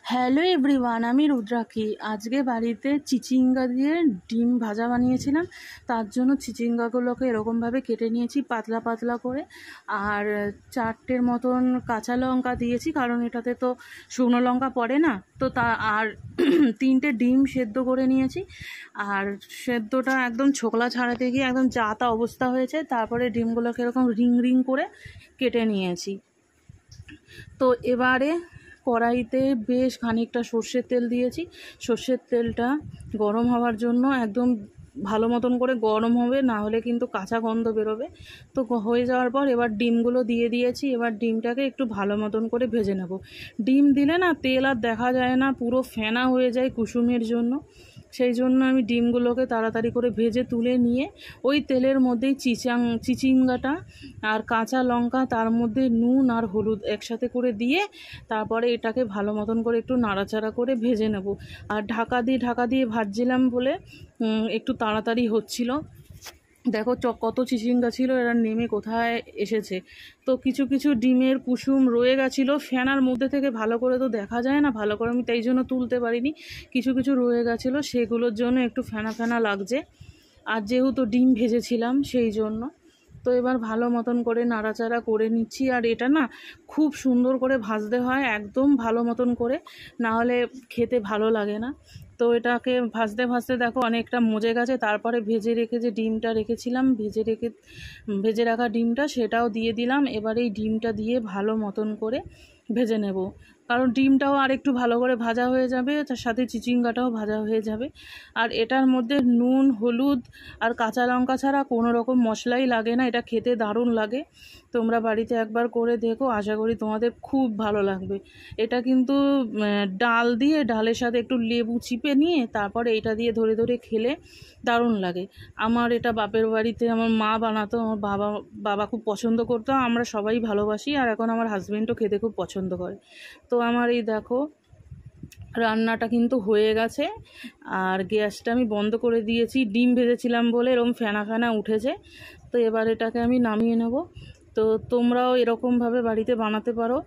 Hello everyone, আমি রুদ্রাক্ষী। আজকে বাড়িতে চিচিঙ্গা দিয়ে ডিম ভাজা বানিয়েছিলাম। তার জন্য চিচিঙ্গাগুলোকে এরকমভাবে কেটে নিয়েছি পাতলা পাতলা করে, আর 4টের মতন কাঁচা লঙ্কা দিয়েছি, কারণ এটাতে তো শুকনো লঙ্কা পড়ে না। তো আর 3টে ডিম সেদ্ধ করে নিয়েছি। আর সেদ্ধটা একদম ছোকলা ছাড়াতে গিয়ে একদম যা তা অবস্থা হয়েছে। তারপরে ডিমগুলোকে এরকম রিং রিং করে কেটে নিয়েছি। তো এবারে কড়াইতে বেশ খানিকটা সর্ষের তেল দিয়েছি। সর্ষের তেলটা গরম হওয়ার জন্য একদম ভালো মতন করে গরম হবে, না হলে কিন্তু কাঁচা গন্ধ বেরোবে। তো হয়ে যাওয়ার পর এবার ডিমগুলো দিয়ে দিয়েছি। এবার ডিমটাকে একটু ভালো মতন করে ভেজে নেব। ডিম দিলে না তেল আর দেখা যায় না, পুরো ফেনা হয়ে যায় কুসুমের জন্য। সেই জন্য আমি ডিমগুলোকে তাড়াতাড়ি করে ভেজে তুলে নিয়ে ওই তেলের মধ্যেই চিচিঙ্গাটা আর কাঁচা লঙ্কা, তার মধ্যে নুন আর হলুদ একসাথে করে দিয়ে তারপরে এটাকে ভালো মতন করে একটু নাড়াচাড়া করে ভেজে নেব। আর ঢাকা দিয়ে ভাজছিলাম বলে একটু তাড়াতাড়ি হচ্ছিল। দেখো কত চিচিঙ্গা ছিল, এরা নেমে কোথায় এসেছে। তো কিছু কিছু ডিমের কুসুম রয়ে গেছিলো ফেনার মধ্যে থেকে, ভালো করে তো দেখা যায় না, ভালো করে আমি তাই জন্য তুলতে পারিনি। কিছু কিছু রয়ে গেছিলো, সেগুলোর জন্য একটু ফেনা ফেনা লাগছে। আর যেহেতু ডিম ভেজেছিলাম সেই জন্য। তো এবার ভালো মতন করে নাড়াচাড়া করে নিচ্ছি। আর এটা না খুব সুন্দর করে ভাজতে হয়, একদম ভালো মতন করে, না হলে খেতে ভালো লাগে না। তো এটাকে ভাজতে ভাজতে দেখো অনেকটা মজে গেছে। তারপরে ভেজে রেখে যে ডিমটা রেখেছিলাম, ভেজে রাখা ডিমটা সেটাও দিয়ে দিলাম। এবার এই ডিমটা দিয়ে ভালো মতন করে ভেজে নেব, কারণ ডিমটাও আর একটু ভালো করে ভাজা হয়ে যাবে, তার সাথে চিচিঙ্গাটাও ভাজা হয়ে যাবে। আর এটার মধ্যে নুন, হলুদ আর কাঁচা লঙ্কা ছাড়া কোনো রকম মশলাই লাগে না। এটা খেতে দারুণ লাগে। তোমরা বাড়িতে একবার করে দেখো, আশা করি তোমাদের খুব ভালো লাগবে। এটা কিন্তু ডালের সাথে একটু লেবু চিপে নিয়ে তারপরে এটা দিয়ে ধরে ধরে খেলে দারুণ লাগে। আমার এটা বাপের বাড়িতে আমার মা বানাতো, আমার বাবা খুব পছন্দ করতো, আমরা সবাই ভালোবাসি। আর এখন আমার হাজবেন্ডও খেতে খুব পছন্দ করে। তো আমার এই দেখো রান্নাটা কিন্তু হয়ে গেছে। আর গ্যাসটা আমি বন্ধ করে দিয়েছি, ডিম ভেজেছিলাম বলে এরকম ফেনা ফেনা উঠেছে। তো এবার এটাকে আমি নামিয়ে নেব। তো তোমরাও এরকমভাবে বাড়িতে বানাতে পারো,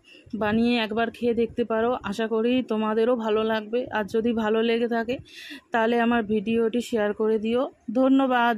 বানিয়ে একবার খেয়ে দেখতে পারো। আশা করি তোমাদেরও ভালো লাগবে। আর যদি ভালো লেগে থাকে তাহলে আমার ভিডিওটি শেয়ার করে দিও। ধন্যবাদ।